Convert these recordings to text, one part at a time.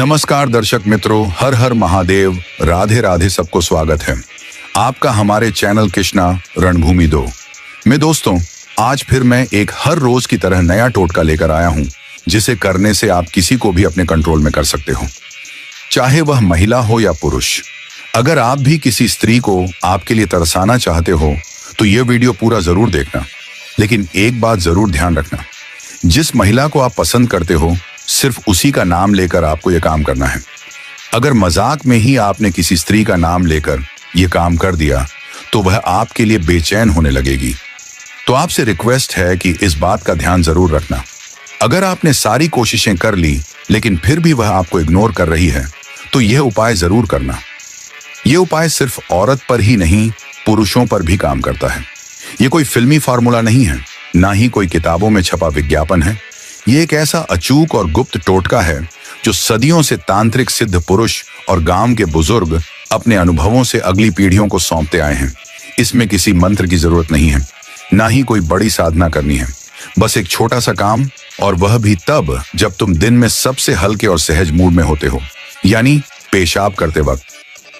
नमस्कार दर्शक मित्रों, हर हर महादेव, राधे राधे। सबको स्वागत है आपका हमारे चैनल कृष्णा रणभूमि 2 में। दोस्तों, आज फिर मैं एक हर रोज की तरह नया टोटका लेकर आया हूं, जिसे करने से आप किसी को भी अपने कंट्रोल में कर सकते हो, चाहे वह महिला हो या पुरुष। अगर आप भी किसी स्त्री को आपके लिए तरसाना चाहते हो तो यह वीडियो पूरा जरूर देखना। लेकिन एक बात जरूर ध्यान रखना, जिस महिला को आप पसंद करते हो सिर्फ उसी का नाम लेकर आपको यह काम करना है। अगर मजाक में ही आपने किसी स्त्री का नाम लेकर यह काम कर दिया तो वह आपके लिए बेचैन होने लगेगी। तो आपसे रिक्वेस्ट है कि इस बात का ध्यान जरूर रखना। अगर आपने सारी कोशिशें कर ली लेकिन फिर भी वह आपको इग्नोर कर रही है तो यह उपाय जरूर करना। यह उपाय सिर्फ औरत पर ही नहीं, पुरुषों पर भी काम करता है। यह कोई फिल्मी फार्मूला नहीं है, ना ही कोई किताबों में छपा विज्ञापन है। ये एक ऐसा अचूक और गुप्त टोटका है जो सदियों से तांत्रिक सिद्ध पुरुष और गांव के बुजुर्ग अपने अनुभवों से अगली पीढ़ियों को सौंपते आए हैं। इसमें किसी मंत्र की जरूरत नहीं है, ना ही कोई बड़ी साधना करनी है। बस एक छोटा सा काम, और वह भी तब जब तुम दिन में सबसे हल्के और सहज मूड में होते हो, यानी पेशाब करते वक्त।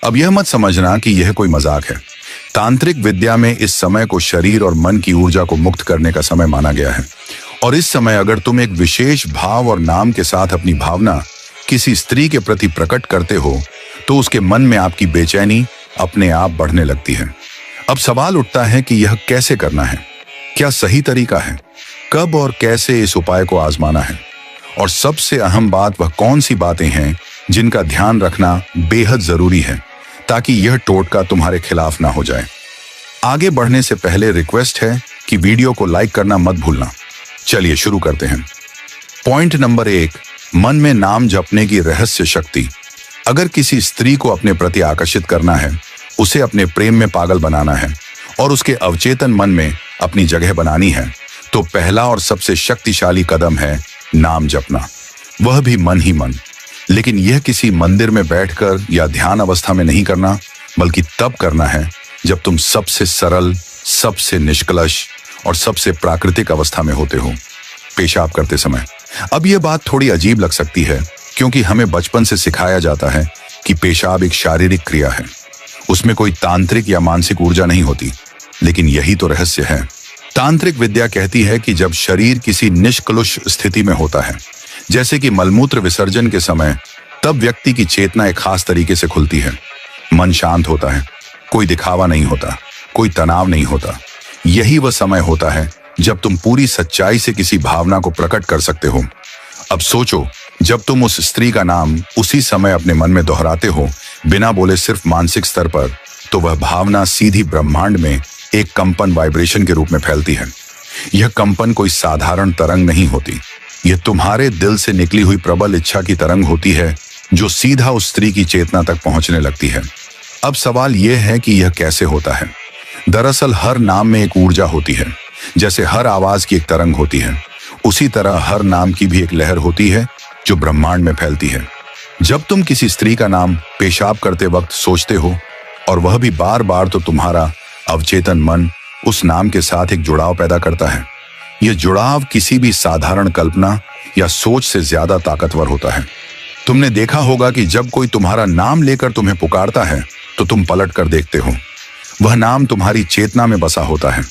अब यह मत समझना कि यह कोई मजाक है। तांत्रिक विद्या में इस समय को शरीर और मन की ऊर्जा को मुक्त करने का समय माना गया है। और इस समय अगर तुम एक विशेष भाव और नाम के साथ अपनी भावना किसी स्त्री के प्रति प्रकट करते हो तो उसके मन में आपकी बेचैनी अपने आप बढ़ने लगती है। अब सवाल उठता है कि यह कैसे करना है, क्या सही तरीका है, कब और कैसे इस उपाय को आजमाना है, और सबसे अहम बात वह कौन सी बातें हैं जिनका ध्यान रखना बेहद जरूरी है ताकि यह टोटका तुम्हारे खिलाफ ना हो जाए। आगे बढ़ने से पहले रिक्वेस्ट है कि वीडियो को लाइक करना मत भूलना। चलिए शुरू करते हैं। पॉइंट नंबर 1, मन में नाम जपने की रहस्य शक्ति। अगर किसी स्त्री को अपने प्रति आकर्षित करना है, उसे अपने प्रेम में पागल बनाना है और उसके अवचेतन मन में अपनी जगह बनानी है, तो पहला और सबसे शक्तिशाली कदम है नाम जपना, वह भी मन ही मन। लेकिन यह किसी मंदिर में बैठकर या ध्यान अवस्था में नहीं करना, बल्कि तब करना है जब तुम सबसे सरल, सबसे निष्कलश और सबसे प्राकृतिक अवस्था में होते हो, पेशाब करते समय। अब यह बात थोड़ी अजीब लग सकती है, क्योंकि हमें बचपन से सिखाया जाता है कि पेशाब एक शारीरिक क्रिया है, उसमें कोई तांत्रिक या मानसिक ऊर्जा नहीं होती। लेकिन यही तो रहस्य है। तांत्रिक विद्या कहती है कि जब शरीर किसी निष्कलुष स्थिति में होता है, जैसे कि मलमूत्र विसर्जन के समय, तब व्यक्ति की चेतना एक खास तरीके से खुलती है। मन शांत होता है, कोई दिखावा नहीं होता, कोई तनाव नहीं होता। यही वह समय होता है जब तुम पूरी सच्चाई से किसी भावना को प्रकट कर सकते हो। अब सोचो, जब तुम उस स्त्री का नाम उसी समय अपने मन में दोहराते हो, बिना बोले, सिर्फ मानसिक स्तर पर, तो वह भावना सीधी ब्रह्मांड में एक कंपन, वाइब्रेशन के रूप में फैलती है। यह कंपन कोई साधारण तरंग नहीं होती, यह तुम्हारे दिल से निकली हुई प्रबल इच्छा की तरंग होती है, जो सीधा उस स्त्री की चेतना तक पहुंचने लगती है। अब सवाल यह है कि यह कैसे होता है। दरअसल हर नाम में एक ऊर्जा होती है। जैसे हर आवाज की एक तरंग होती है, उसी तरह हर नाम की भी एक लहर होती है जो ब्रह्मांड में फैलती है। जब तुम किसी स्त्री का नाम पेशाब करते वक्त सोचते हो, और वह भी बार बार, तो तुम्हारा अवचेतन मन उस नाम के साथ एक जुड़ाव पैदा करता है। यह जुड़ाव किसी भी साधारण कल्पना या सोच से ज्यादा ताकतवर होता है। तुमने देखा होगा कि जब कोई तुम्हारा नाम लेकर तुम्हें पुकारता है तो तुम पलट कर देखते हो, वह नाम तुम्हारी चेतना में बसा होता है।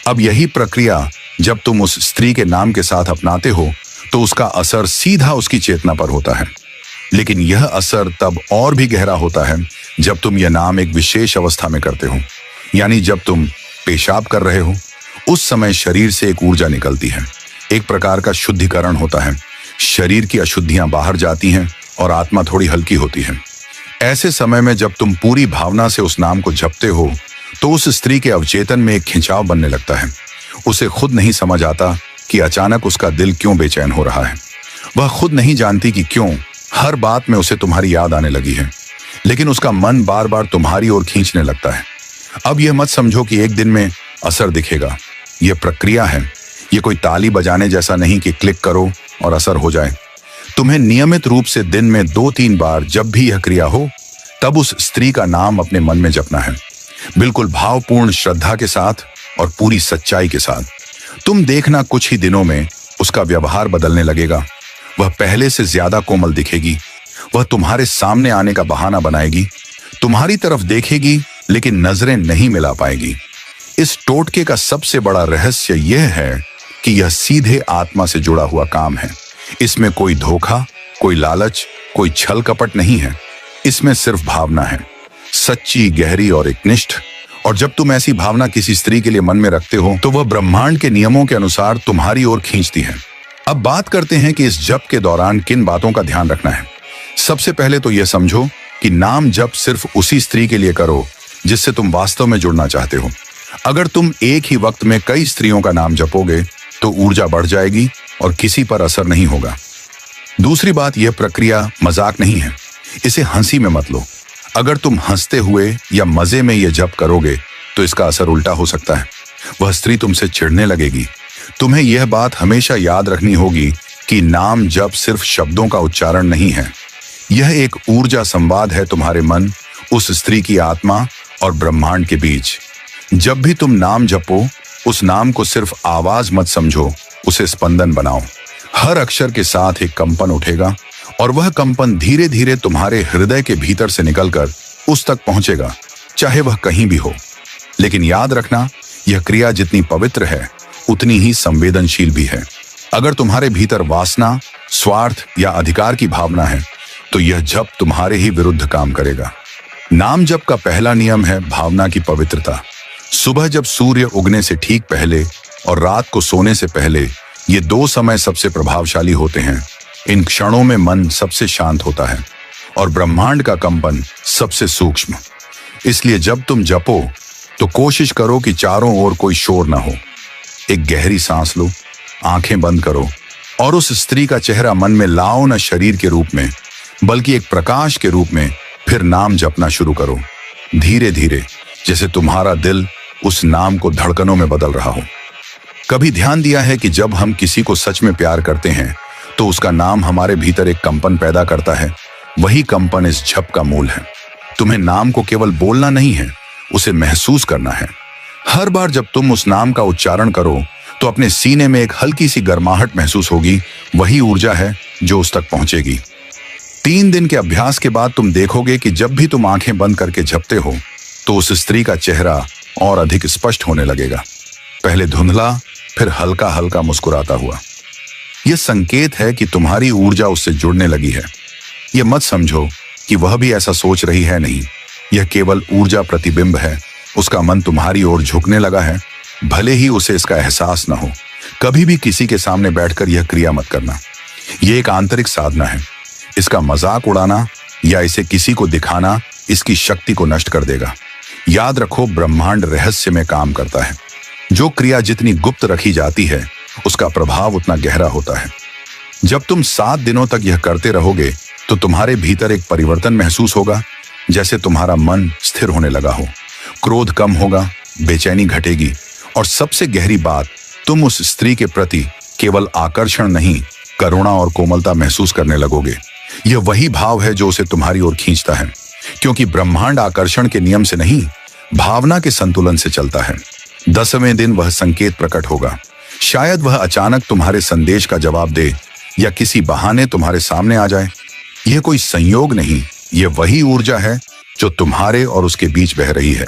अब यही प्रक्रिया जब तुम उस स्त्री के नाम के साथ अपनाते हो तो उसका असर सीधा उसकी चेतना पर होता है। लेकिन यह असर तब और भी गहरा होता है जब तुम यह नाम एक विशेष अवस्था में करते हो, यानी जब तुम पेशाब कर रहे हो। उस समय शरीर से एक ऊर्जा निकलती है, एक प्रकार का शुद्धिकरण होता है। शरीर की अशुद्धियां बाहर जाती हैं और आत्मा थोड़ी हल्की होती है। ऐसे समय में जब तुम पूरी भावना से उस नाम को जपते हो तो उस स्त्री के अवचेतन में एक खिंचाव बनने लगता है। उसे खुद नहीं समझ आता कि अचानक उसका दिल क्यों बेचैन हो रहा है। वह खुद नहीं जानती कि क्यों हर बात में उसे तुम्हारी याद आने लगी है, लेकिन उसका मन बार बार तुम्हारी ओर खींचने लगता है। अब यह मत समझो कि एक दिन में असर दिखेगा। यह प्रक्रिया है, यह कोई ताली बजाने जैसा नहीं कि क्लिक करो और असर हो जाए। तुम्हें नियमित रूप से दिन में 2-3 बार, जब भी यह क्रिया हो, तब उस स्त्री का नाम अपने मन में जपना है, बिल्कुल भावपूर्ण श्रद्धा के साथ और पूरी सच्चाई के साथ। तुम देखना, कुछ ही दिनों में उसका व्यवहार बदलने लगेगा। वह पहले से ज्यादा कोमल दिखेगी, वह तुम्हारे सामने आने का बहाना बनाएगी, तुम्हारी तरफ देखेगी लेकिन नजरें नहीं मिला पाएगी। इस टोटके का सबसे बड़ा रहस्य यह है कि यह सीधे आत्मा से जुड़ा हुआ काम है। इसमें कोई धोखा, कोई लालच, कोई छल कपट नहीं है। इसमें सिर्फ भावना है, सच्ची, गहरी और एकनिष्ठ। और जब तुम ऐसी भावना किसी स्त्री के लिए मन में रखते हो तो वह ब्रह्मांड के नियमों के अनुसार तुम्हारी ओर खींचती है। अब बात करते हैं कि इस जप के दौरान किन बातों का ध्यान रखना है। सबसे पहले तो यह समझो कि नाम जप सिर्फ उसी स्त्री के लिए करो जिससे तुम वास्तव में जुड़ना चाहते हो। अगर तुम एक ही वक्त में कई स्त्रियों का नाम जपोगे तो ऊर्जा बढ़ जाएगी और किसी पर असर नहीं होगा। दूसरी बात, यह प्रक्रिया मजाक नहीं है, इसे हंसी में मत लो। अगर तुम हंसते हुए या मजे में यह जप करोगे तो इसका असर उल्टा हो सकता है। वह स्त्री तुमसे चिढ़ने लगेगी। तुम्हें यह बात हमेशा याद रखनी होगी कि नाम जप सिर्फ शब्दों का उच्चारण नहीं है, यह एक ऊर्जा संवाद है तुम्हारे मन, उस स्त्री की आत्मा और ब्रह्मांड के बीच। जब भी तुम नाम जपो, उस नाम को सिर्फ आवाज मत समझो, उसे स्पंदन बनाओ। हर अक्षर के साथ एक कंपन उठेगा और वह कंपन धीरे धीरे तुम्हारे हृदय के भीतर से निकलकर उस तक पहुंचेगा, चाहे वह कहीं भी हो। लेकिन याद रखना, यह क्रिया जितनी पवित्र है उतनी ही संवेदनशील भी है। अगर तुम्हारे भीतर वासना, स्वार्थ या अधिकार की भावना है तो यह जप तुम्हारे ही विरुद्ध काम करेगा। नाम जप का पहला नियम है भावना की पवित्रता। सुबह जब सूर्य उगने से ठीक पहले और रात को सोने से पहले, ये दो समय सबसे प्रभावशाली होते हैं। इन क्षणों में मन सबसे शांत होता है और ब्रह्मांड का कंपन सबसे सूक्ष्म। इसलिए जब तुम जपो तो कोशिश करो कि चारों ओर कोई शोर ना हो। एक गहरी सांस लो, आंखें बंद करो और उस स्त्री का चेहरा मन में लाओ, न शरीर के रूप में बल्कि एक प्रकाश के रूप में। फिर नाम जपना शुरू करो, धीरे धीरे, जैसे तुम्हारा दिल उस नाम को धड़कनों में बदल रहा हो। कभी ध्यान दिया है कि जब हम किसी को सच में प्यार करते हैं तो उसका नाम हमारे भीतर एक कंपन पैदा करता है। वही कंपन इस जप का मूल है। तुम्हें नाम को केवल बोलना नहीं है, उसे महसूस करना है। हर बार जब तुम उस नाम का उच्चारण करो तो अपने सीने में एक हल्की सी गर्माहट महसूस होगी। वही ऊर्जा है जो उस तक पहुंचेगी। 3 दिन के अभ्यास के बाद तुम देखोगे कि जब भी तुम आंखें बंद करके जपते हो तो उस स्त्री का चेहरा और अधिक स्पष्ट होने लगेगा। पहले धुंधला, फिर हल्का हल्का मुस्कुराता हुआ। यह संकेत है कि तुम्हारी ऊर्जा उससे जुड़ने लगी है। यह मत समझो कि वह भी ऐसा सोच रही है, नहीं, यह केवल ऊर्जा प्रतिबिंब है। उसका मन तुम्हारी ओर झुकने लगा है, भले ही उसे इसका एहसास न हो। कभी भी किसी के सामने बैठकर यह क्रिया मत करना। यह एक आंतरिक साधना है। इसका मजाक उड़ाना या इसे किसी को दिखाना इसकी शक्ति को नष्ट कर देगा। याद रखो, ब्रह्मांड रहस्य में काम करता है। जो क्रिया जितनी गुप्त रखी जाती है उसका प्रभाव उतना गहरा होता है। जब तुम 7 दिनों तक यह करते रहोगे तो तुम्हारे भीतर एक परिवर्तन महसूस होगा, जैसे तुम्हारा मन स्थिर होने लगा हो, क्रोध कम होगा, बेचैनी घटेगी और सबसे गहरी बात, तुम उस स्त्री के प्रति केवल आकर्षण नहीं, करुणा और कोमलता महसूस करने लगोगे। यह वही भाव है जो उसे तुम्हारी ओर खींचता है, क्योंकि ब्रह्मांड आकर्षण के नियम से नहीं, भावना के संतुलन से चलता है। 10वें दिन वह संकेत प्रकट होगा। शायद वह अचानक तुम्हारे संदेश का जवाब दे या किसी बहाने तुम्हारे सामने आ जाए। यह कोई संयोग नहीं, यह वही ऊर्जा है जो तुम्हारे और उसके बीच बह रही है।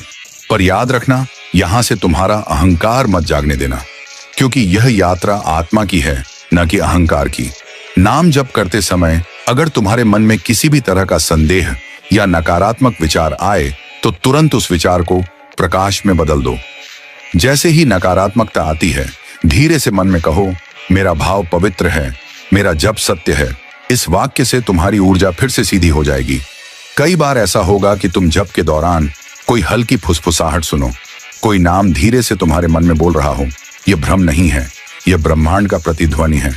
पर याद रखना, यहां से तुम्हारा अहंकार मत जागने देना, क्योंकि यह यात्रा आत्मा की है, न कि अहंकार की। नाम जप करते समय अगर तुम्हारे मन में किसी भी तरह का संदेह या नकारात्मक विचार आए तो तुरंत उस विचार को प्रकाश में बदल दो। जैसे ही नकारात्मकता आती है, धीरे से मन में कहो, मेरा भाव पवित्र है, मेरा जप सत्य है। इस वाक्य से तुम्हारी ऊर्जा फिर से सीधी हो जाएगी। कई बार ऐसा होगा कि तुम जप के दौरान कोई हल्की फुसफुसाहट सुनो, कोई नाम धीरे से तुम्हारे मन में बोल रहा हो। यह भ्रम नहीं है, यह ब्रह्मांड का प्रतिध्वनि है।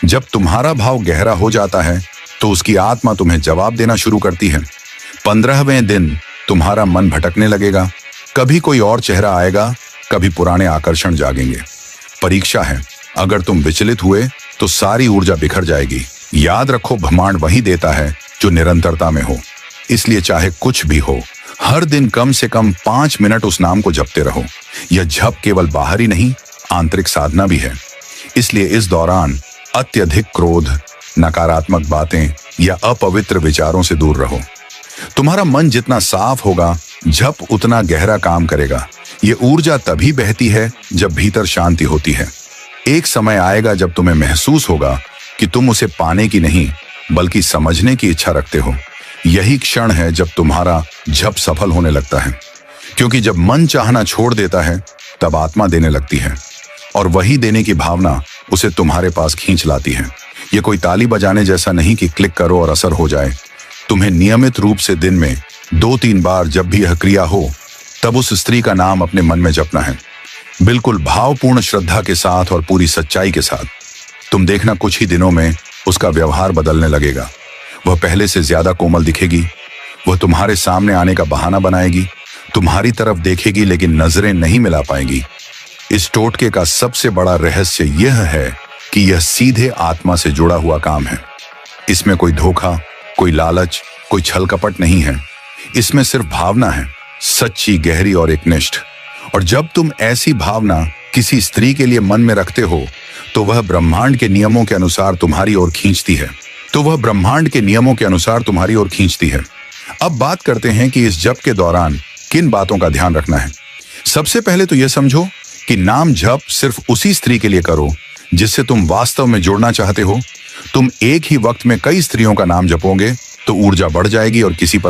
जब तुम्हारा भाव गहरा हो जाता है तो उसकी आत्मा तुम्हें जवाब देना शुरू करती है। 15वें दिन तुम्हारा मन भटकने लगेगा, कभी कोई और चेहरा आएगा, कभी पुराने आकर्षण जागेंगे। परीक्षा है, अगर तुम विचलित हुए तो सारी ऊर्जा बिखर जाएगी। याद रखो, ब्रह्मांड वही देता है जो निरंतरता में हो। इसलिए चाहे कुछ भी हो, हर दिन कम से कम 5 मिनट उस नाम को जपते रहो। यह जप केवल बाहरी नहीं, आंतरिक साधना भी है। इसलिए इस दौरान अत्यधिक क्रोध, नकारात्मक बातें या अपवित्र विचारों से दूर रहो। तुम्हारा मन जितना साफ होगा, जप उतना गहरा काम करेगा। ये ऊर्जा तभी बहती है जब भीतर शांति होती है। एक समय आएगा जब तुम्हें महसूस होगा कि तुम उसे पाने की नहीं बल्कि समझने की इच्छा रखते हो। यही क्षण है जब तुम्हारा जप सफल होने लगता है, क्योंकि जब मन चाहना छोड़ देता है तब आत्मा देने लगती है, और वही देने की भावना उसे तुम्हारे पास खींच लाती है। ये कोई ताली बजाने जैसा नहीं कि क्लिक करो और असर हो जाए। तुम्हें नियमित रूप से दिन में 2-3 बार जब भी यह क्रिया हो, तब उस स्त्री का नाम अपने मन में जपना है, बिल्कुल भावपूर्ण श्रद्धा के साथ और पूरी सच्चाई के साथ। तुम देखना कुछ ही दिनों में उसका व्यवहार बदलने लगेगा। वह पहले से ज्यादा कोमल दिखेगी। वह तुम्हारे सामने आने का बहाना बनाएगी, तुम्हारी तरफ देखेगी लेकिन नजरें नहीं मिला पाएगी। इस टोटके का सबसे बड़ा रहस्य यह है कि यह सीधे आत्मा से जुड़ा हुआ काम है। इसमें कोई धोखा, कोई लालच, कोई छल कपट नहीं है। इसमें सिर्फ भावना है, सच्ची, गहरी और एकनिष्ठ। और जब तुम ऐसी भावना किसी स्त्री के लिए मन में रखते हो तो वह ब्रह्मांड के नियमों के अनुसार तुम्हारी ओर खींचती है। अब बात करते हैं कि इस जप के दौरान किन बातों का ध्यान रखना है। सबसे पहले तो यह समझो कि नाम जप सिर्फ उसी स्त्री के लिए करो जिससे तुम वास्तव में जुड़ना चाहते हो। तुम एक ही वक्त में कई स्त्रियों का नाम जपोगे तो ऊर्जा बढ़ जाएगी और किसी पर